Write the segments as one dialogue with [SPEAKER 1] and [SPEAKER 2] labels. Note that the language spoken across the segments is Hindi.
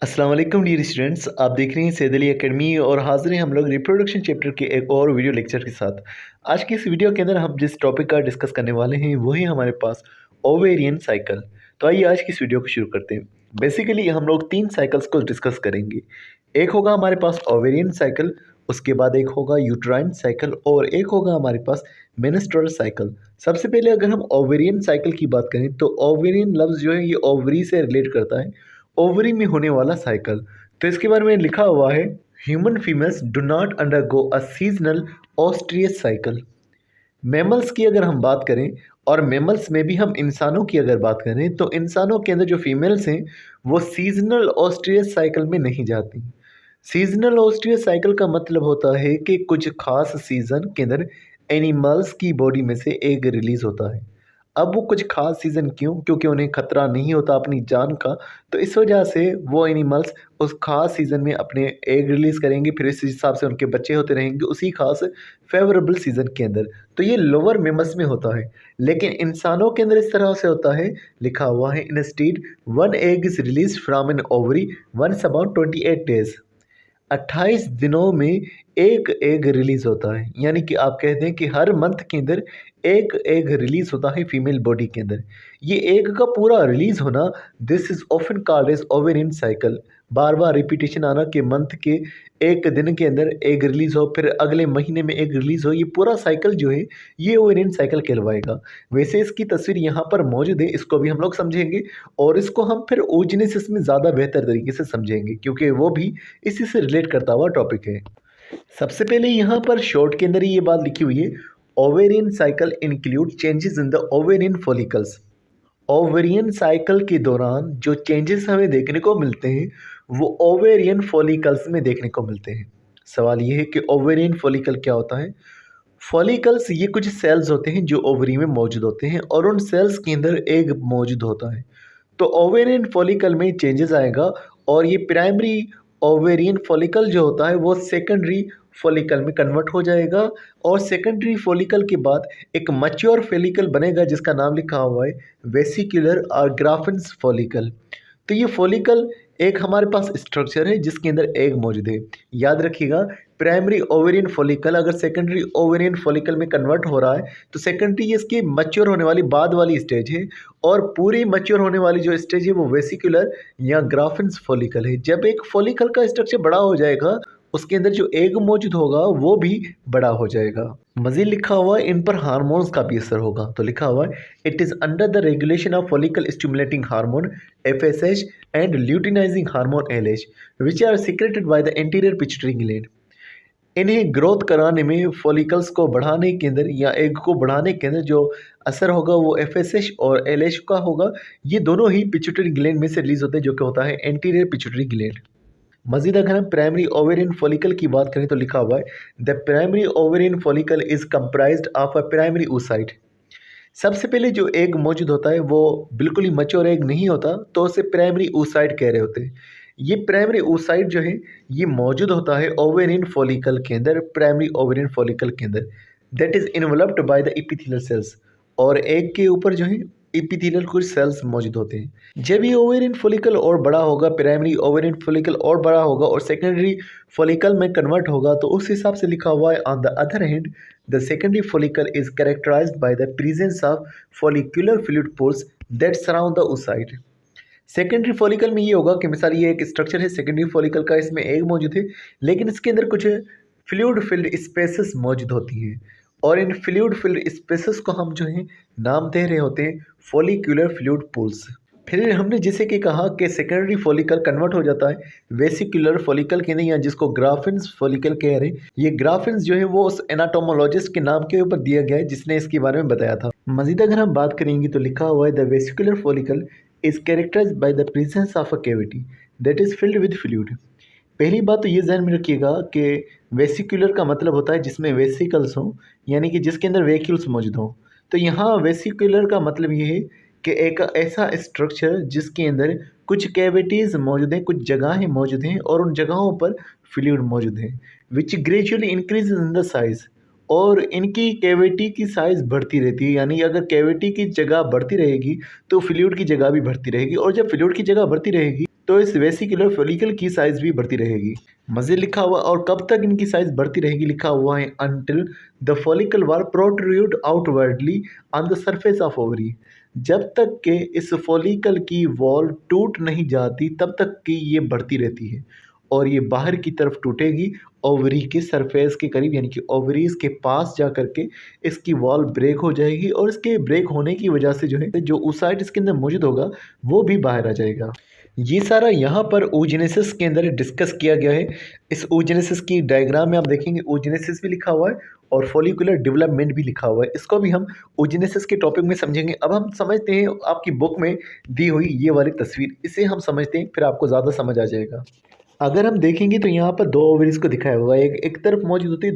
[SPEAKER 1] अस्सलाम वालेकुम डियर स्टूडेंट्स, आप देख रहे हैं सैद अली एकेडमी और हाजिर हैं हम लोग रिप्रोडक्शन चैप्टर के एक और वीडियो लेक्चर के साथ। आज की इस वीडियो के अंदर हम जिस टॉपिक का डिस्कस करने वाले हैं वही हमारे पास ओवेरियन साइकिल। तो आइए आज की इस वीडियो को शुरू करते हैं। बेसिकली हम लोग 3 साइकिल्स को डिस्कस करेंगे। एक होगा हमारे पास ओवेरियन साइकिल, उसके बाद एक होगा यूट्राइन साइकिल और एक होगा हमारे पास मेंस्ट्रुअल साइकिल। सबसे पहले अगर हम ओवेरियन साइकिल की बात करें तो ओवेरियन लफ्ज़ जो है ये ओवरी से रिलेट करता है, ओवरी में होने वाला साइकिल। तो इसके बारे में लिखा हुआ है, human females do not undergo a seasonal oestrous cycle. Mammals की अगर हम बात करें और मैमल्स में भी हम इंसानों की अगर बात करें तो इंसानों के अंदर जो फीमेल्स हैं वो सीजनल ऑस्ट्रियस साइकिल में नहीं जाती। सीजनल ऑस्ट्रियस साइकिल का मतलब होता है कि कुछ खास सीज़न के अंदर एनिमल्स की बॉडी में से एग रिलीज़ होता है। अब वो कुछ खास सीज़न क्यों? क्योंकि उन्हें खतरा नहीं होता अपनी जान का, तो इस वजह से वो एनिमल्स उस खास सीज़न में अपने एग रिलीज़ करेंगे, फिर इस हिसाब से उनके बच्चे होते रहेंगे उसी खास फेवरेबल सीज़न के अंदर। तो ये लोअर मेमल्स में होता है, लेकिन इंसानों के अंदर इस तरह से होता है, लिखा हुआ है instead one egg is release from an ovary once about 28 days. 28 दिनों में एक एग रिलीज होता है, यानी कि आप कहते हैं कि हर मंथ के अंदर एक एग रिलीज होता है फीमेल बॉडी के अंदर। ये एग का पूरा रिलीज होना, this is often called as ovarian cycle. बार बार रिपीटेशन आना कि मंथ के एक दिन के अंदर एग रिलीज हो, फिर अगले महीने में एग रिलीज हो, ये पूरा साइकिल जो है ये ओवेरियन साइकिल कहलवाएगा। वैसे इसकी तस्वीर यहाँ पर मौजूद है, इसको भी हम लोग समझेंगे और इसको हम फिर ओजेनेसिस में ज़्यादा बेहतर तरीके से समझेंगे क्योंकि वो भी इसी से रिलेट करता हुआ टॉपिक है। सबसे पहले यहाँ पर शॉर्ट के अंदर ही ये बात लिखी हुई है, ovarian cycle include changes in the ovarian follicles. Ovarian cycle के दौरान जो चेंजेस हमें देखने को मिलते हैं वो ओवेरियन फॉलिकल्स में देखने को मिलते हैं। सवाल ये है कि ओवेरियन फॉलिकल क्या होता है? फॉलिकल्स ये कुछ सेल्स होते हैं जो ओवरी में मौजूद होते हैं और उन सेल्स के अंदर एग मौजूद होता है। तो ओवेरियन फॉलिकल में चेंजेस आएगा और ये प्राइमरी ओवेरियन फॉलिकल जो होता है वो सेकेंडरी फॉलिकल में कन्वर्ट हो जाएगा और सेकेंडरी फॉलिकल के बाद एक मैच्योर फॉलिकल बनेगा जिसका नाम लिखा हुआ है वेसिकुलर और ग्राफिन्स फॉलिकल। तो ये फॉलिकल एक हमारे पास स्ट्रक्चर है जिसके अंदर एग मौजूद है। याद रखिएगा, प्राइमरी ओवेरियन फॉलिकल अगर सेकेंडरी ओवेरियन फॉलिकल में कन्वर्ट हो रहा है तो सेकेंडरी इसकी मैच्योर होने वाली बाद वाली स्टेज है और पूरी मैच्योर होने वाली जो स्टेज है वो वेसिकुलर या ग्राफिन्स फॉलिकल है। जब एक फॉलिकल का स्ट्रक्चर बड़ा हो जाएगा उसके अंदर जो एग मौजूद होगा वो भी बड़ा हो जाएगा। मज़ीद लिखा हुआ है इन पर हार्मोन्स का भी असर होगा। तो लिखा हुआ है it is under the regulation of follicle stimulating hormone FSH and luteinising hormone LH which are secreted by the anterior pituitary gland. इन्हें ग्रोथ कराने में फॉलिकल्स को बढ़ाने के अंदर या एग को बढ़ाने के अंदर जो असर होगा वो FSH और LH का होगा। ये दोनों ही पिट्यूटरी ग्लैंड में से रिलीज होते हैं जो कि होता है एंटीरियर पिट्यूटरी ग्लैंड। मजीद अगर हम प्राइमरी ओवेरियन फॉलिकल की बात करें तो लिखा हुआ है the primary ovarian follicle is comprised of a primary oocyte। सबसे पहले जो एग मौजूद होता है वो बिल्कुल ही मैच्योर एग नहीं होता, तो उसे प्राइमरी oocyte कह रहे होते हैं। ये प्राइमरी oocyte जो है ये मौजूद होता है ओवेरियन फॉलिकल के अंदर, प्राइमरी ओवेरियन फॉलिकल के अंदर, that is enveloped by the epithelial cells. और एग के ऊपर जो है एपिथेलियल कुछ सेल्स मौजूद होते हैं। जब ये ओवेरियन फॉलिकल और बड़ा होगा, प्राइमरी ओवेरियन फॉलिकल और बड़ा होगा और सेकेंडरी फॉलिकल में कन्वर्ट होगा, तो उस हिसाब से लिखा हुआ है on the other hand the secondary follicle is characterised by the presence of follicular fluid pores that surround the oocyte। Secondary follicle में ये होगा कि मिसाल ये एक स्ट्रक्चर है सेकेंडरी फॉलिकल का, इसमें एग मौजूद है लेकिन इसके अंदर कुछ फ्लूइड फिल्ड स्पेसेस मौजूद होती हैं और इन फ्लूइड फिल्ड स्पेसेस को हम जो है नाम दे रहे होते हैं फॉलिकुलर फ्लूइड पूल्स। फिर हमने जैसे कि कहा कि सेकेंडरी फॉलिकल कन्वर्ट हो जाता है वेसिकुलर फॉलिकल के अंदर या जिसको ग्राफिन्स फॉलिकल कह रहे हैं। ये ग्राफिन्स जो है वो उस एनाटोमोलॉजिस्ट के नाम के ऊपर दिया गया है जिसने इसके बारे में बताया था। मजीद अगर हम बात करेंगे तो लिखा हुआ है the vesicular follicle is characterised by the presence of a cavity that is filled with fluid. पहली बात तो ये ध्यान में रखिएगा कि वेसिकुलर का मतलब होता है जिसमें वेसिकल्स हों, यानी कि जिसके अंदर वैक्यूल्स मौजूद हों। तो यहाँ वेसिकुलर का मतलब ये है कि एक ऐसा स्ट्रक्चर जिसके अंदर कुछ कैविटीज़ मौजूद हैं, कुछ जगहें मौजूद हैं और उन जगहों पर फ्लूइड मौजूद हैं which gradually increase in the size. और इनकी कैविटी की साइज़ बढ़ती रहती है, यानी अगर कैविटी की जगह बढ़ती रहेगी तो फ्लूइड की जगह भी बढ़ती रहेगी और जब फ्लूइड की जगह बढ़ती रहेगी तो इस वेसिकुलर फॉलिकल की साइज भी बढ़ती रहेगी। मज़ीद लिखा हुआ और कब तक इनकी साइज बढ़ती रहेगी लिखा हुआ है अनटिल द फॉलिकल वाल protrude outwardly on the surface of ovary. जब तक के इस फॉलिकल की वॉल टूट नहीं जाती तब तक की ये बढ़ती रहती है और ये बाहर की तरफ टूटेगी ओवरी के सरफेस के करीब, यानी कि ओवरीज के पास जा कर के इसकी वॉल ब्रेक हो जाएगी और इसके ब्रेक होने की वजह से जो है जो oocyte इसके अंदर मौजूद होगा वो भी बाहर आ जाएगा। ये सारा यहाँ पर oogenesis के अंदर डिस्कस किया गया है। इस oogenesis की डायग्राम में आप देखेंगे oogenesis भी लिखा हुआ है और फॉलिकुलर डेवलपमेंट भी लिखा हुआ है। इसको भी हम oogenesis के टॉपिक में समझेंगे। अब हम समझते हैं आपकी बुक में दी हुई ये वाली तस्वीर, इसे हम समझते हैं फिर आपको ज़्यादा समझ आ जाएगा। अगर हम देखेंगे तो यहाँ पर दो ओवरीज को दिखाया हुआ है, एक तरफ मौजूद होती है,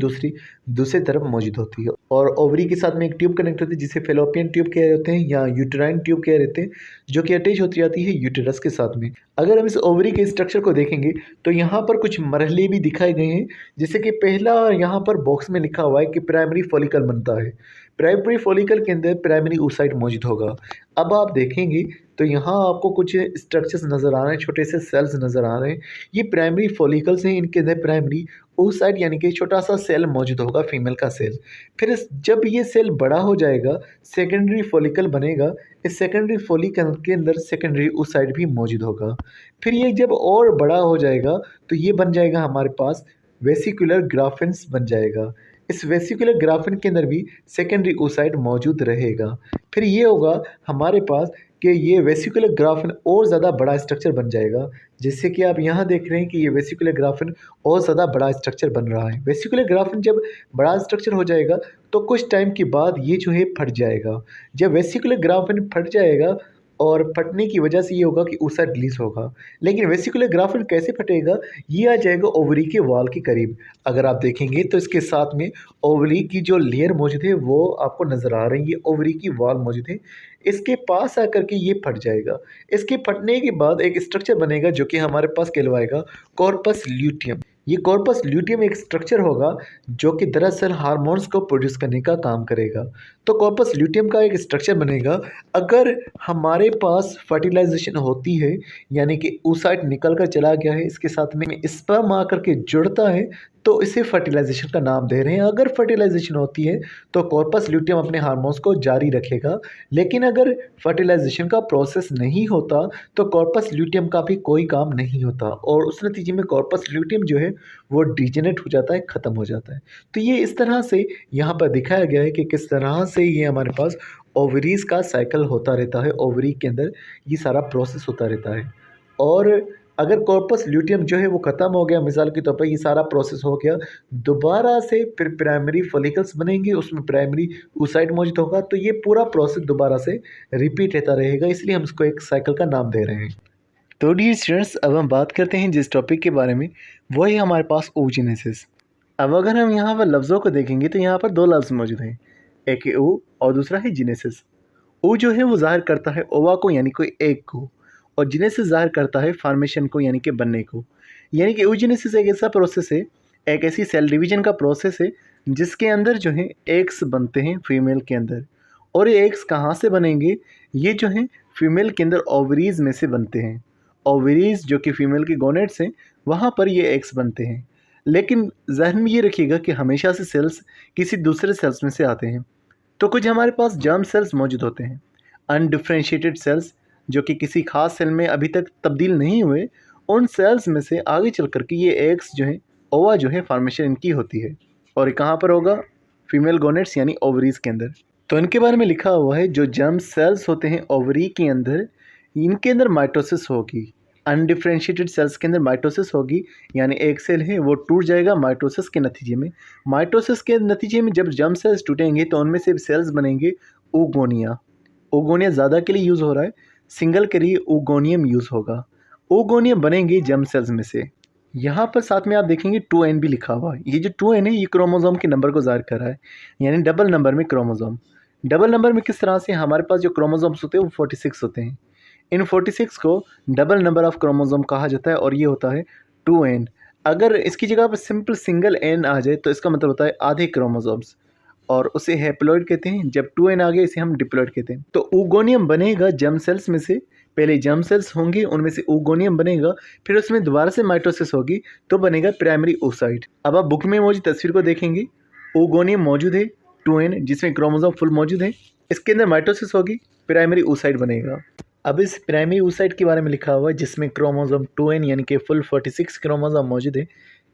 [SPEAKER 1] दूसरी तरफ मौजूद होती है और ओवरी के साथ में एक ट्यूब कनेक्ट होती है जिसे फेलोपियन ट्यूब कह रहते हैं या यूटेराइन ट्यूब कह रहते हैं, जो कि अटैच होती जाती है यूटेरस के साथ में। अगर हम इस ओवरी के स्ट्रक्चर को देखेंगे तो यहाँ पर कुछ मरहले भी दिखाए गए हैं, जैसे कि पहला यहाँ पर बॉक्स में लिखा हुआ है कि प्राइमरी फॉलिकल बनता है। प्राइमरी फॉलिकल के अंदर प्राइमरी oocyte मौजूद होगा। अब आप देखेंगे तो यहाँ आपको कुछ स्ट्रक्चर्स नज़र आ रहे हैं, छोटे से सेल्स नज़र आ रहे हैं। ये प्राइमरी फॉलिकल्स हैं, इनके अंदर प्राइमरी oocyte यानी कि छोटा सा सेल मौजूद होगा, फीमेल का सेल। फिर जब ये सेल बड़ा हो जाएगा सेकेंडरी फॉलिकल बनेगा। इस सेकेंडरी फॉलिकल के अंदर सेकेंडरी oocyte भी मौजूद होगा। फिर ये जब और बड़ा हो जाएगा तो ये बन जाएगा हमारे पास वेसिकुलर ग्राफिन्स बन जाएगा। इस वेसिकुलर ग्राफिन के अंदर भी सेकेंडरी oocyte मौजूद रहेगा। फिर ये होगा हमारे पास कि ये वेसिकुलर ग्राफिन और ज़्यादा बड़ा स्ट्रक्चर बन जाएगा, जैसे कि आप यहाँ देख रहे हैं कि ये वेसिकुलर ग्राफिन और ज़्यादा बड़ा स्ट्रक्चर बन रहा है। वेसिकुलर ग्राफिन जब बड़ा स्ट्रक्चर हो जाएगा तो कुछ टाइम के बाद ये जो है फट जाएगा। जब वेसिकुलर ग्राफिन फट जाएगा और फटने की वजह से ये होगा कि oocyte रिलीज होगा। लेकिन वेसिकुलर ग्राफिन कैसे फटेगा, ये आ जाएगा ओवरी के वॉल के करीब। अगर आप देखेंगे तो इसके साथ में ओवरी की जो लेयर मौजूद है वो आपको नज़र आ रही है, ओवरी की वॉल मौजूद है। इसके पास आकर के ये फट जाएगा। इसके फटने के बाद एक स्ट्रक्चर बनेगा जो कि हमारे पास कहलवाएगा कॉर्पस ल्यूटियम। ये कॉर्पस ल्यूटियम एक स्ट्रक्चर होगा जो कि दरअसल हार्मोन्स को प्रोड्यूस करने का काम करेगा। तो कॉर्पस ल्यूटियम का एक स्ट्रक्चर बनेगा। अगर हमारे पास फर्टिलाइजेशन होती है यानी कि oocyte निकल कर चला गया है, इसके साथ में स्पर्म आकर के जुड़ता है, तो इसे फर्टिलाइजेशन का नाम दे रहे हैं। अगर फर्टिलाइजेशन होती है तो कॉर्पस ल्यूटियम अपने हार्मोन्स को जारी रखेगा, लेकिन अगर फर्टिलाइजेशन का प्रोसेस नहीं होता तो कॉर्पस ल्यूटियम का भी कोई काम नहीं होता और उस नतीजे में कॉर्पस ल्यूटियम जो है वो डिजेनरेट हो जाता है, ख़त्म हो जाता है। तो ये इस तरह से यहाँ पर दिखाया गया है कि किस तरह से ये हमारे पास ओवरीज़ का साइकिल होता रहता है, ओवरी के अंदर ये सारा प्रोसेस होता रहता है। और अगर कॉर्पस ल्यूटियम जो है वो ख़त्म हो गया, मिसाल के तौर पर ये सारा प्रोसेस हो गया, दोबारा से फिर प्राइमरी फॉलिकल्स बनेंगे, उसमें प्राइमरी oocyte मौजूद होगा, तो ये पूरा प्रोसेस दोबारा से रिपीट रहता रहेगा, इसलिए हम इसको एक साइकिल का नाम दे रहे हैं। तो डियर स्टूडेंट्स, अब हम बात करते हैं जिस टॉपिक के बारे में, वो है हमारे पास oogenesis। अब अगर हम यहाँ पर लफ्ज़ों को देखेंगे तो यहाँ पर दो लफ्ज़ मौजूद हैं, एक है ओ और दूसरा है जीनेसिस। ओ जो है वो ज़ाहिर करता है ओवा को यानी कोई एग को, और जीनेसिस ज़ाहिर करता है फॉर्मेशन को यानी कि बनने को। यानी कि oogenesis एक ऐसा प्रोसेस है, एक ऐसी सेल डिवीजन का प्रोसेस है जिसके अंदर जो है एग्स बनते हैं फीमेल के अंदर। और ये एग्स कहाँ से बनेंगे, ये जो हैं फीमेल के अंदर ओवरीज़ में से बनते हैं। ओवरीज़ जो कि फ़ीमेल की गोनेट्स हैं वहाँ पर ये एग्स बनते हैं। लेकिन जहन में ये रखिएगा कि हमेशा से सेल्स किसी दूसरे सेल्स में से आते हैं। तो कुछ हमारे पास जर्म सेल्स मौजूद होते हैं, अनडिफ्रेंशिएटेड सेल्स जो कि किसी खास सेल में अभी तक तब्दील नहीं हुए, उन सेल्स में से आगे चल कर के ये एग्स जो हैं ओवा जो है फॉर्मेशन इनकी होती है। और ये कहाँ पर होगा, फीमेल गोनेट्स यानी ओवरीज़ के अंदर। तो इनके बारे में लिखा हुआ है जो जर्म सेल्स होते हैं ओवरी के अंदर, इनके अंदर माइटोसिस होगी। अनडिफ्रेंशिएटेड सेल्स के अंदर माइटोसिस होगी, यानी एक सेल है वो टूट जाएगा माइटोसिस के नतीजे में। माइटोसिस के नतीजे में जब जर्म सेल्स टूटेंगे तो उनमें से सेल्स बनेंगे oogonia। oogonia ज़्यादा के लिए यूज़ हो रहा है, सिंगल के लिए ओगोनियम यूज़ होगा। oogonia बनेंगे जर्म सेल्स में से। यहाँ पर साथ में आप देखेंगे 2n भी लिखा हुआ है। ये जो 2n है ये क्रोमोसोम के नंबर को ज़ाहिर कर रहा है, यानी डबल नंबर में क्रोमोसोम। डबल नंबर में किस तरह से, हमारे पास जो क्रोमोसोम्स होते हैं वो 46 होते हैं। इन 46 को डबल नंबर ऑफ क्रोमोसोम कहा जाता है और ये होता है 2n। अगर इसकी जगह पर सिंपल सिंगल n आ जाए तो इसका मतलब होता है आधे क्रोमोसोम्स, और उसे हैप्लॉइड कहते हैं। जब 2n आ गए इसे हम डिप्लॉइड कहते हैं। तो oogonia बनेगा जर्म सेल्स में से,
[SPEAKER 2] पहले जर्म सेल्स होंगे, उनमें से oogonia बनेगा, फिर उसमें दोबारा से माइटोसिस होगी तो बनेगा प्राइमरी oocyte। अब आप बुक में मौजूद तस्वीर को देखेंगे, oogonia मौजूद है 2n जिसमें क्रोमोसोम फुल मौजूद है, इसके अंदर माइटोसिस होगी, प्राइमरी oocyte बनेगा। अब इस प्राइमरी oocyte के बारे में लिखा हुआ है जिसमें क्रोमोसोम 2n यानी कि फुल 46 क्रोमोसोम मौजूद है,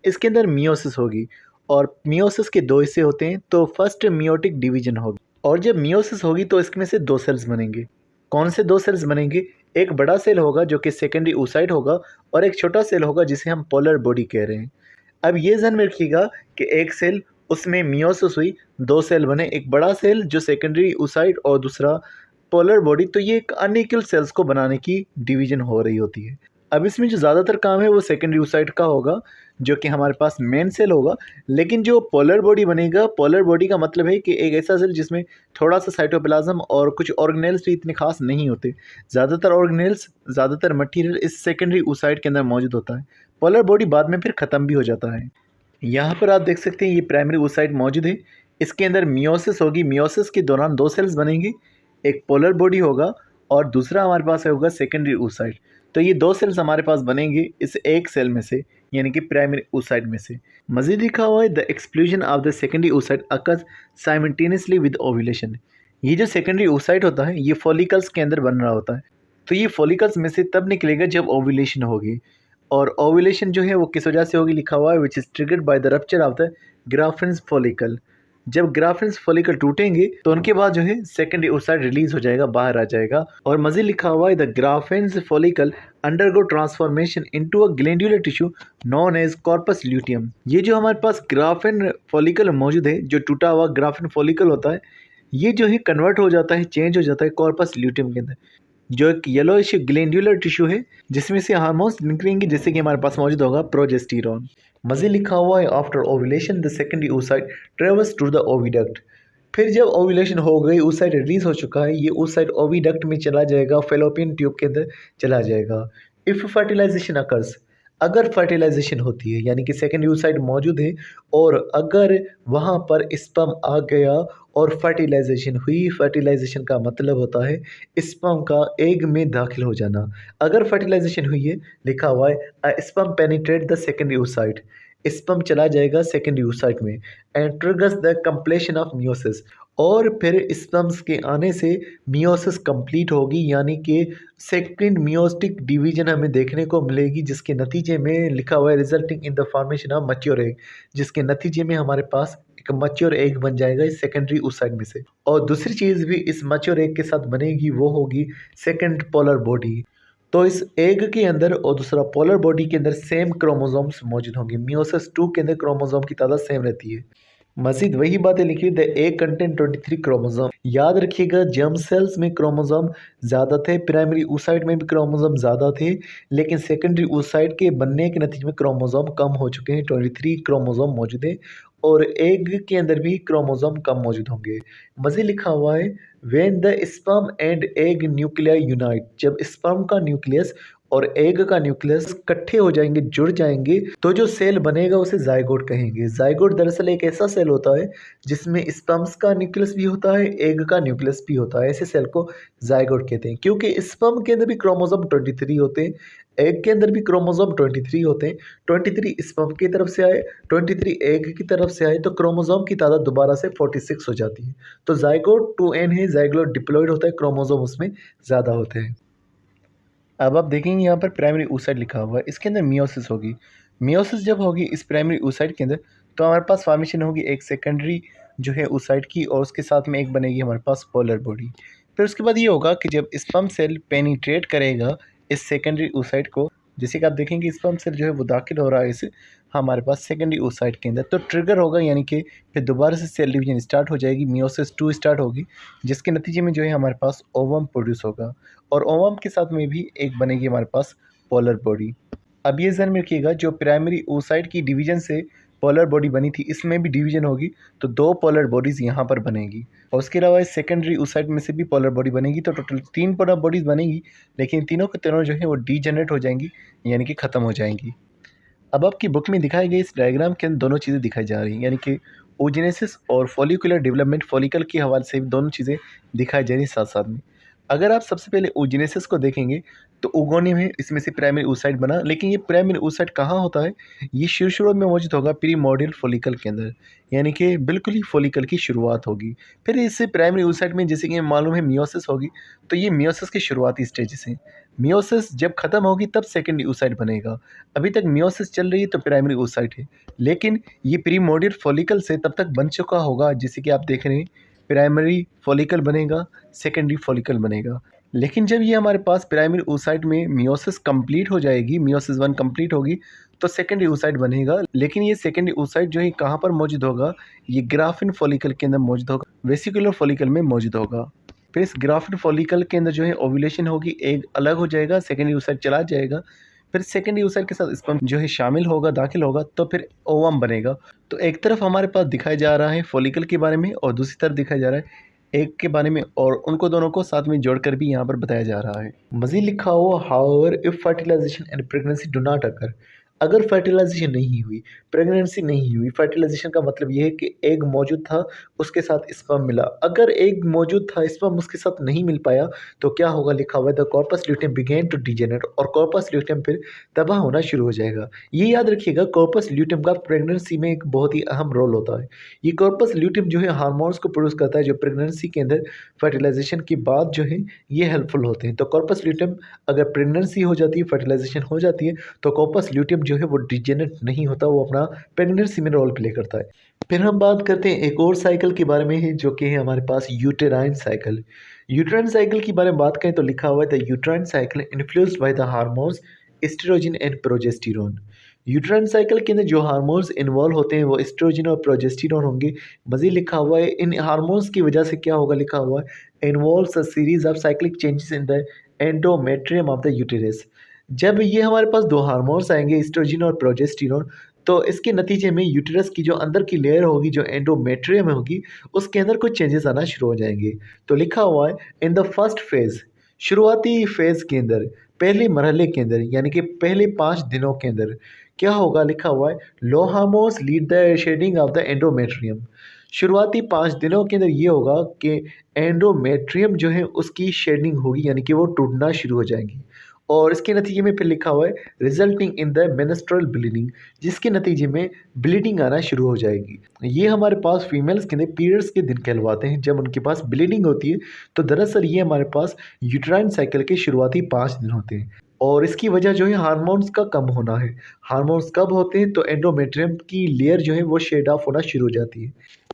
[SPEAKER 2] इसके अंदर मियोसिस होगी और मियोसिस के दो हिस्से होते हैं, तो फर्स्ट मियोटिक डिवीजन होगी और जब मियोसिस होगी तो इसमें से दो सेल्स बनेंगे। कौन से दो सेल्स बनेंगे? एक बड़ा सेल होगा जो कि सेकेंडरी oocyte होगा और एक छोटा सेल होगा जिसे हम पोलर बॉडी कह रहे हैं। अब ये ध्यान में रखिएगा कि एक सेल उसमें मियोसिस हुई, दो सेल बने, एक बड़ा सेल जो सेकेंडरी oocyte और दूसरा पोलर बॉडी, तो ये एक अनइक्वल सेल्स को बनाने की डिवीजन हो रही होती है। अब इसमें जो ज़्यादातर काम है वो सेकेंडरी oocyte का होगा जो कि हमारे पास मेन सेल होगा, लेकिन जो पोलर बॉडी बनेगा, पोलर बॉडी का मतलब है कि एक ऐसा सेल जिसमें थोड़ा सा साइटोप्लाज्म और कुछ ऑर्गेनेल्स भी इतने खास नहीं होते। ज़्यादातर ऑर्गेनेल्स, ज़्यादातर मटीरियल इस सेकेंडरी oocyte के अंदर मौजूद होता है। पोलर बॉडी बाद में फिर ख़त्म भी हो जाता है। यहाँ पर आप देख सकते हैं ये प्राइमरी oocyte मौजूद है, इसके अंदर मियोसिस होगी, मियोसिस के दौरान दो सेल्स बनेंगे, एक पोलर बॉडी होगा और दूसरा हमारे पास होगा सेकेंडरी oocyte। तो ये दो सेल्स हमारे पास बनेंगे इस एक सेल में से, यानी कि प्राइमरी oocyte में से। मज़ीद लिखा हुआ है the explosion of the secondary oocyte occurs simultaneously with ovulation. ये जो सेकेंडरी oocyte होता है ये फॉलिकल्स के अंदर बन रहा होता है, तो ये फॉलिकल्स में से तब निकलेगा जब ओव्यूलेशन होगी, और ओव्यूलेशन जो है वो किस वजह से होगी लिखा हुआ है which is triggered by the rupture of the Graafian follicle. जब ग्राफिन्स फॉलिकल टूटेंगे तो उनके बाद जो है सेकेंडरी oocyte रिलीज हो जाएगा, बाहर आ जाएगा। और मज़ीद लिखा हुआ है the Graafian follicle undergo transformation into a glandular tissue known as corpus luteum. ये जो हमारे पास ग्राफिन फॉलिकल मौजूद है, जो टूटा हुआ ग्राफिन फॉलिकल होता है, ये जो है कन्वर्ट हो जाता है, चेंज हो जाता है कॉर्पस ल्यूटियम के अंदर, जो एक येलोइश ग्लैंडुलर टिश्यू है जिसमें से हार्मोन्स निकलेंगे जैसे कि हमारे पास मौजूद होगा प्रोजेस्टेरॉन। मज़े लिखा हुआ है after ovulation the secondary oocyte travels through the oviduct. फिर जब ओव्यूलेशन हो गई, oocyte रिलीज हो चुका है, ये oocyte ओविडक्ट में चला जाएगा, फेलोपियन ट्यूब के अंदर चला जाएगा। इफ़ फर्टिलाइजेशन अकर्स, अगर फर्टिलाइजेशन होती है यानी कि सेकेंडरी oocyte मौजूद है और अगर वहाँ पर स्पर्म आ गया और फर्टिलाइजेशन हुई, फर्टिलाइजेशन का मतलब होता है स्पर्म का एग में दाखिल हो जाना। अगर फर्टिलाइजेशन हुई है, लिखा हुआ है sperm penetrate the secondary oocyte, sperm चला जाएगा सेकेंडरी oocyte में and triggers the completion of meiosis, और फिर स्पर्म्स के आने से मियोसिस कंप्लीट होगी, यानी कि सेकेंड मियोटिक डिवीजन हमें देखने को मिलेगी, जिसके नतीजे में लिखा हुआ है resulting in the formation of mature egg, जिसके नतीजे में हमारे पास एक मैच्योर एग बन जाएगा इस सेकेंडरी oocyte में से। और दूसरी चीज़ भी इस मैच्योर एग के साथ बनेगी, वो होगी सेकेंड पोलर बॉडी। तो इस एग के अंदर और दूसरा पोलर बॉडी के अंदर सेम क्रोमोसोम्स मौजूद होंगे। मियोसिस 2 के अंदर क्रोमोसोम की तादाद सेम रहती है। मज़ीद वही बातें लिखी द एग कंटेंट 23 क्रोमोसोम। याद रखिएगा जर्म सेल्स में क्रोमोसोम ज़्यादा थे, प्राइमरी oocyte में भी क्रोमोसोम ज़्यादा थे, लेकिन सेकेंडरी oocyte के बनने के नतीजे में क्रोमोसोम कम हो चुके हैं, 23 क्रोमोसोम मौजूद है और एग के अंदर भी क्रोमोसोम कम मौजूद होंगे। मज़ीद लिखा हुआ है when the sperm and egg nuclei unite, जब स्पर्म का न्यूक्लियस और एग का न्यूक्लियस इकट्ठे हो जाएंगे, जुड़ जाएंगे, तो जो सेल बनेगा उसे जाइगोट कहेंगे। जाइगोट दरअसल एक ऐसा सेल होता है जिसमें स्पर्म्स का न्यूक्लियस भी होता है, एग का न्यूक्लियस भी होता है, ऐसे सेल को जाइगोट कहते हैं। क्योंकि स्पर्म के अंदर भी क्रोमोसोम 23 होते हैं, एग के अंदर भी क्रोमोसोम 23 होते हैं, 23 स्पर्म की तरफ से आए, 23 एग की तरफ से आए, तो क्रोमोसोम की तादाद दोबारा से 46 हो जाती है। तो जाइगोट 2n है, जाइगोट डिप्लॉयड होता है, क्रोमोसोम उसमें ज़्यादा होते हैं। अब आप देखेंगे यहाँ पर प्राइमरी oocyte लिखा हुआ है, इसके अंदर मियोसिस होगी। मियोसिस जब होगी इस प्राइमरी oocyte के अंदर, तो हमारे पास फॉर्मेशन होगी एक सेकेंडरी जो है oocyte की, और उसके साथ में एक बनेगी हमारे पास पोलर बॉडी। फिर उसके बाद ये होगा कि जब स्पर्म सेल पेनिट्रेट करेगा इस सेकेंडरी oocyte को, जैसे कि आप देखेंगे स्पर्म सेल जो है वो दाखिल हो रहा है इस हमारे पास सेकेंडरी oocyte के अंदर, तो ट्रिगर होगा, यानी कि फिर दोबारा से सेल डिवीजन स्टार्ट हो जाएगी, मियोसिस 2 स्टार्ट होगी, जिसके नतीजे में जो है हमारे पास ओवम प्रोड्यूस होगा और ओवम के साथ में भी एक बनेगी हमारे पास पोलर बॉडी। अब ये ध्यान में रखिएगा जो प्राइमरी oocyte की डिवीजन से पोलर बॉडी बनी थी, इसमें भी डिवीजन होगी, तो 2 पोलर बॉडीज़ यहाँ पर बनेगी और उसके अलावा इस सेकेंडरी oocyte में से भी पोलर बॉडी बनेगी, तो टोटल 3 पोलर बॉडीज़ बनेगी, लेकिन तीनों के तीनों जो है वो डीजनरेट हो जाएंगी, यानी कि ख़त्म हो जाएंगी। अब आपकी बुक में दिखाई गई इस डायग्राम के अंदर दोनों चीज़ें दिखाई जा रही हैं, यानी कि ओजेनेसिस और फॉलिकुलर डेवलपमेंट, फॉलिकल के हवाले से भी दोनों चीज़ें दिखाई जा रही हैं साथ साथ में। अगर आप सबसे पहले oogenesis को देखेंगे तो oogonia में इसमें से प्राइमरी oocyte बना, लेकिन ये प्राइमरी oocyte कहाँ होता है, ये शुरू में मौजूद होगा प्रीमोर्डियल फॉलिकल के अंदर, यानी कि बिल्कुल ही फॉलिकल की शुरुआत होगी। फिर इससे प्राइमरी oocyte में जैसे कि मालूम है मियोसिस होगी, तो ये मियोसिस की शुरुआती स्टेजेस हैं। मियोसिस जब खत्म होगी तब सेकेंडरी oocyte बनेगा। अभी तक मियोसिस चल रही है तो प्राइमरी oocyte है, लेकिन ये प्रीमोर्डियल फॉलिकल से तब तक बन चुका होगा, जैसे कि आप देख रहे हैं प्राइमरी फॉलिकल बनेगा, सेकेंडरी फॉलिकल बनेगा। लेकिन जब ये हमारे पास प्राइमरी oocyte में मियोसिस कंप्लीट हो जाएगी, मियोसिस 1 कंप्लीट होगी, तो सेकेंडरी oocyte बनेगा। लेकिन ये सेकेंडरी oocyte जो है कहाँ पर मौजूद होगा, ये ग्राफिन फॉलिकल के अंदर मौजूद होगा, वेसिकुलर फॉलिकल में मौजूद होगा। फिर इस ग्राफिन फॉलिकल के अंदर जो है ओव्यूलेशन होगी, एग अलग हो जाएगा, सेकेंडरी oocyte चला जाएगा, फिर सेकेंडरी oocyte के साथ स्पर्म जो है शामिल होगा, दाखिल होगा, तो फिर ओवम बनेगा। तो एक तरफ हमारे पास दिखाया जा रहा है फॉलिकल के बारे में और दूसरी तरफ दिखाया जा रहा है एग के बारे में, और उनको दोनों को साथ में जोड़कर भी यहाँ पर बताया जा रहा है। मज़ीद लिखा हुआ however if fertilisation and pregnancy do not occur, अगर फर्टिलाइजेशन नहीं हुई, प्रेगनेंसी नहीं हुई। फर्टिलाइजेशन का मतलब ये है कि एग मौजूद था, उसके साथ स्पर्म मिला। अगर एग मौजूद था, स्पर्म उसके साथ नहीं मिल पाया, तो क्या होगा, लिखा हुआ है the corpus luteum begin to degenerate, और कॉर्पस ल्यूटियम फिर तबाह होना शुरू हो जाएगा। ये याद रखिएगा, कॉर्पस ल्यूटियम का प्रेगनेंसी में एक बहुत ही अहम रोल होता है। ये कॉर्पस ल्यूटियम जो है हार्मोन्स को प्रोड्यूस करता है, जो प्रेगनेंसी के अंदर फर्टिलाइजेशन के बाद जो है ये हेल्पफुल होते हैं। तो कॉर्पस ल्यूटियम अगर प्रेगनेंसी हो जाती है, फर्टिलाइजेशन हो जाती है, तो कॉर्पस ल्यूटियम जो है वो डिजेनरेट नहीं होता, वो अपना प्रेगनेंसी में रोल प्ले करता है। फिर हम बात करते हैं एक और साइकिल के बारे में है, जो कि है हमारे पास यूटेराइन साइकिल। यूटेराइन साइकिल के बारे में बात करें तो लिखा हुआ है the uterine cycle influenced by the hormones oestrogen and progesterone. Uterine cycle के अंदर जो हार्मोन्स इन्वॉल्व होते हैं वो एस्ट्रोजन और प्रोजेस्टेरोन होंगे। मज़ीद लिखा हुआ है इन हार्मोन्स की वजह से क्या होगा, लिखा हुआ है involves a series of cyclic changes in the endometrium of the uterus. जब ये हमारे पास दो हार्मोन्स आएंगे एस्ट्रोजन और प्रोजेस्टेरोन, तो इसके नतीजे में यूटेरस की जो अंदर की लेयर होगी, जो एंडोमेट्रियम होगी, उसके अंदर कुछ चेंजेस आना शुरू हो जाएंगे। तो लिखा हुआ है इन द फर्स्ट फेज, शुरुआती फेज के अंदर, पहले मरहले के अंदर, यानी कि पहले 5 दिनों के अंदर क्या होगा, लिखा हुआ है low hormones lead the shedding of the endometrium. शुरुआती 5 दिनों के अंदर ये होगा कि एंडोमेट्रियम जो है उसकी शेडिंग होगी, यानी कि वो टूटना शुरू हो जाएंगी, और इसके नतीजे में फिर लिखा हुआ है resulting in the menstrual bleeding, जिसके नतीजे में ब्लीडिंग आना शुरू हो जाएगी। ये हमारे पास फीमेल्स के अंदर पीरियड्स के दिन कहलवाते हैं, जब उनके पास ब्लीडिंग होती है, तो दरअसल ये हमारे पास यूट्राइन साइकिल के शुरुआती 5 दिन होते हैं, और इसकी वजह जो है हार्मोन्स का कम होना है। हार्मोन्स कब होते हैं, तो एंडोमेट्रियम की लेयर जो है वो शेड ऑफ होना शुरू हो जाती है।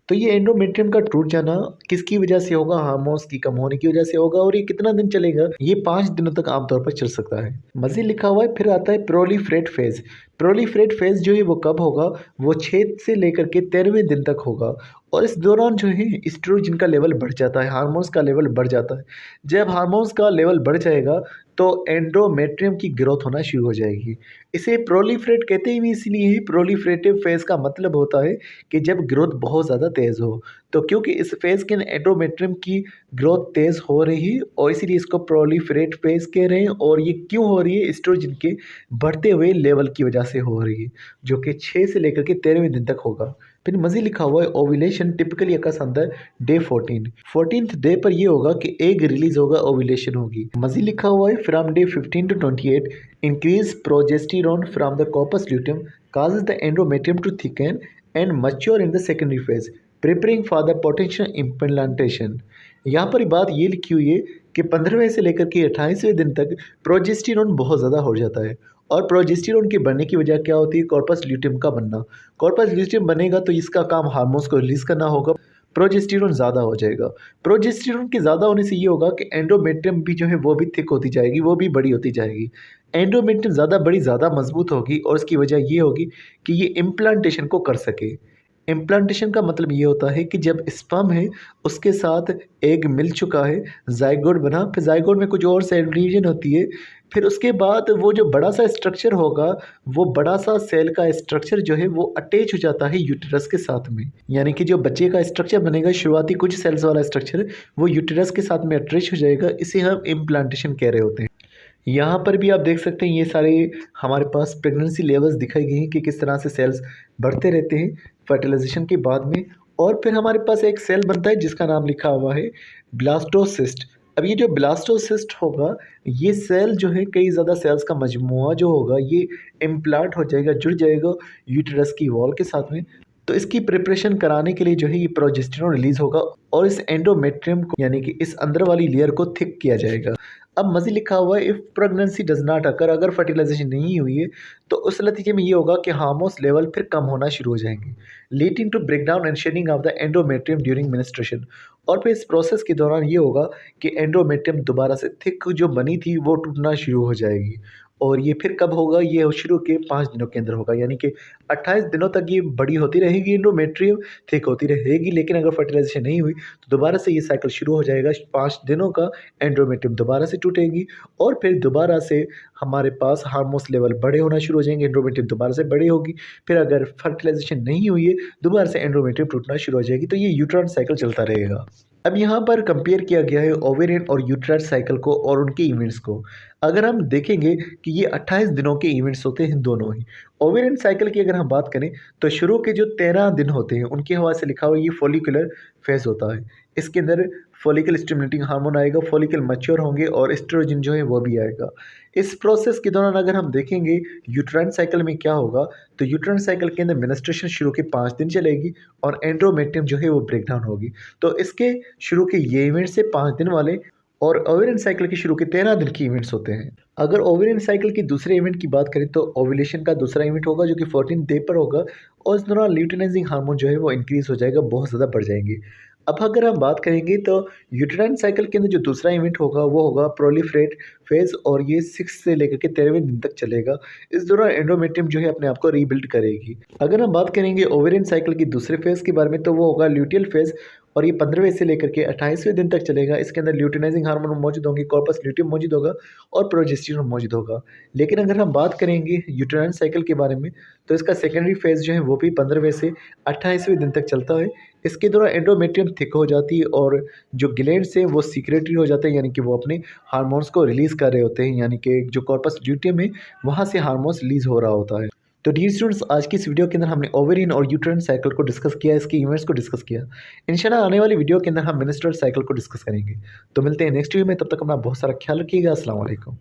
[SPEAKER 2] तो ये एंडोमेट्रियम का टूट जाना किसकी वजह से होगा, हार्मोन्स की कम होने की वजह से होगा, और ये कितना दिन चलेगा, ये 5 दिनों तक आमतौर पर चल सकता है। मज़ीद लिखा हुआ है फिर आता है प्रोलीफरेट फेज। प्रोलीफरेट फेज जो है वो कब होगा, वो 6 से लेकर के 13वें दिन तक होगा, और इस दौरान जो है एस्ट्रोजन का लेवल बढ़ जाता है, हार्मोन्स का लेवल बढ़ जाता है। जब हार्मोन्स का लेवल बढ़ जाएगा तो एंडोमेट्रियम की ग्रोथ होना शुरू हो जाएगी। इसे प्रोलीफरेट कहते ही भी इसलिए है, प्रोलीफरेटिव फेज का मतलब होता है कि जब ग्रोथ बहुत ज़्यादा तेज़ हो, तो क्योंकि इस फेज के एंडोमेट्रियम की ग्रोथ तेज़ हो रही है, और इसीलिए इसको प्रोलीफरेट फेज कह रहे हैं। और ये क्यों हो रही है, एस्ट्रोजन के बढ़ते हुए लेवल की वजह से हो रही है, जो कि 6 से लेकर के 13वें दिन तक होगा। फिर मज़ीद लिखा हुआ है ovulation typically occurs on the day 14th day पर ये होगा कि एग रिलीज होगा, ओव्यूलेशन होगी। मज़ीद लिखा हुआ है from day 15 to 28 increase progesterone from the corpus luteum causes the endometrium to thicken and mature in the secondary phase, preparing for the potential implantation। यहाँ पर बात ये लिखी हुई है कि 15वें से लेकर के 28वें दिन तक प्रोजेस्टेरोन बहुत ज़्यादा हो जाता है, और प्रोजेस्टेरोन के बनने की वजह क्या होती है, कॉर्पस ल्यूटियम का बनना। कॉर्पस ल्यूटियम बनेगा तो इसका काम हार्मोन्स को रिलीज़ करना होगा, प्रोजेस्टेरोन ज़्यादा हो जाएगा। प्रोजेस्टेरोन के ज़्यादा होने से ये होगा कि एंडोमेट्रियम भी जो है वो भी थिक होती जाएगी, वो भी बड़ी होती जाएगी। एंडोमेट्रियम ज़्यादा बड़ी, ज़्यादा मजबूत होगी, और इसकी वजह ये होगी कि ये इम्प्लांटेशन को कर सके। इम्प्लांटेशन का मतलब ये होता है कि जब स्पर्म है उसके साथ एग मिल चुका है, जाइगोट बना, फिर जाइगोट में कुछ और सेल डिवीजन होती है, फिर उसके बाद वो जो बड़ा सा स्ट्रक्चर होगा, वो बड़ा सा सेल का स्ट्रक्चर जो है वो अटैच हो जाता है यूटेरस के साथ में। यानी कि जो बच्चे का स्ट्रक्चर बनेगा, शुरुआती कुछ सेल्स वाला स्ट्रक्चर, वो यूटेरस के साथ में अटैच हो जाएगा। इसे हम इम्प्लांटेशन कह रहे होते हैं। यहाँ पर भी आप देख सकते हैं ये सारे हमारे पास प्रेगनेंसी लेवल्स दिखाई गई हैं कि किस तरह से सेल्स बढ़ते रहते हैं फर्टिलाइजेशन के बाद में। और फिर हमारे पास एक सेल बनता है जिसका नाम लिखा हुआ है ब्लास्टोसिस्ट।
[SPEAKER 1] अब ये जो ब्लास्टोसिस्ट होगा, ये सेल जो है कई ज़्यादा सेल्स का मजमुआ जो होगा ये इम्प्लांट हो जाएगा, जुड़ जाएगा यूटेरस की वॉल के साथ में। तो इसकी प्रिपरेशन कराने के लिए जो है ये प्रोजेस्टेरोन रिलीज़ होगा और इस एंडोमेट्रियम को यानी कि इस अंदर वाली लेयर को थिक किया जाएगा। अब मज़ीद लिखा हुआ है if pregnancy does not occur, अगर फर्टिलाइजेशन नहीं हुई है तो उस नतीजे में ये होगा कि हार्मोन्स लेवल फिर कम होना शुरू हो जाएंगे, leading to breakdown and shedding of the endometrium during menstruation. और फिर इस प्रोसेस के दौरान ये होगा कि एंडोमेट्रियम दोबारा से थिक जो बनी थी वो टूटना शुरू हो जाएगी। और ये फिर कब होगा, ये शुरू के 5 दिनों के अंदर होगा, यानी कि 28 दिनों तक ये बड़ी होती रहेगी एंडोमेट्रियम, थिक होती रहेगी। लेकिन अगर फर्टिलाइजेशन नहीं हुई तो दोबारा से ये साइकिल शुरू हो जाएगा, 5 दिनों का एंडोमेट्रियम दोबारा से टूटेगी और फिर दोबारा से हमारे पास हार्मोन्स लेवल बड़े होना शुरू हो जाएंगे, एंडोमेट्रियम दोबारा से बड़ी होगी। फिर अगर फर्टिलाइजेशन नहीं हुई है दोबारा से एंडोमेट्रियम टूटना शुरू हो जाएगी। तो ये यूट्राइन साइकिल चलता रहेगा। अब यहाँ पर कंपेयर किया गया है ओवेरियन और यूट्राइन साइकिल को और उनके इवेंट्स को। अगर हम देखेंगे कि ये 28 दिनों के इवेंट्स होते हैं दोनों ही। ओवेरियन साइकिल की अगर हम बात करें तो शुरू के जो 13 दिन होते हैं उनके हवाले से लिखा हुआ ये फॉलिकुलर फेज होता है। इसके अंदर फॉलिकल स्टिमुलेटिंग हार्मोन आएगा, फॉलिकल मैच्योर होंगे और एस्ट्रोजन जो है वो भी आएगा। इस प्रोसेस के दौरान अगर हम देखेंगे यूट्राइन साइकिल में क्या होगा, तो यूट्राइन साइकिल के अंदर मेंस्ट्रुएशन शुरू के 5 दिन चलेगी और एंडोमेट्रियम जो है वो ब्रेक डाउन होगी। तो इसके शुरू के ये इवेंट से 5 दिन वाले और ओवेरियन साइकिल के शुरू के 13 दिन की इवेंट्स होते हैं। अगर ओवेरियन साइकिल की दूसरे इवेंट की बात करें तो ओव्यूलेशन का दूसरा इवेंट होगा जो कि 14 डे पर होगा और इस दौरान ल्यूटिनाइजिंग हार्मोन जो है वो इंक्रीज हो जाएगा, बहुत ज़्यादा बढ़ जाएंगे। अब अगर हम बात करेंगे तो यूटेराइन साइकिल के अंदर जो दूसरा इवेंट होगा वो होगा प्रोलिफरेट फेज़ और ये 6 से लेकर के 13वें दिन तक चलेगा। इस दौरान एंडोमेट्रियम जो है अपने आप को रीबिल्ड करेगी। अगर हम बात करेंगे ओवेरियन साइकिल की दूसरे फेज़ के बारे में तो वो होगा ल्यूटियल फेज़ और ये 15वें से लेकर के 28वें दिन तक चलेगा। इसके अंदर ल्यूटिनाइजिंग हार्मोन मौजूद होंगे, कॉर्पस ल्यूटियम मौजूद होगा और प्रोजेस्टेरोन मौजूद होगा। लेकिन अगर हम बात करेंगे यूटेराइन साइकिल के बारे में तो इसका सेकेंडरी फेज़ जो है वो भी 15वें से 28वें दिन तक चलता है। इसके दौरान एंडोमेट्रियम थिक हो जाती है और जो ग्लैंड्स हैं वो सीक्रेटरी हो जाते हैं, यानी कि वो अपने हार्मोन्स को रिलीज़ कर रहे होते हैं, यानी कि जो कॉर्पस ल्यूटियम है वहाँ से हार्मोन्स रिलीज़ हो रहा होता है। तो डियर स्टूडेंट्स, आज की इस वीडियो के अंदर हमने ओवेरियन और यूट्राइन साइकिल को डिस्कस किया, इसके इवेंट्स को डिस्कस किया। इंशाल्लाह आने वाली वीडियो के अंदर हम मेंस्ट्रुअल साइकिल को डिस्कस करेंगे। तो मिलते हैं नेक्स्ट वीडियो में, तब तक अपना बहुत सारा ख्याल रखिएगा। अस्सलाम वालेकुम।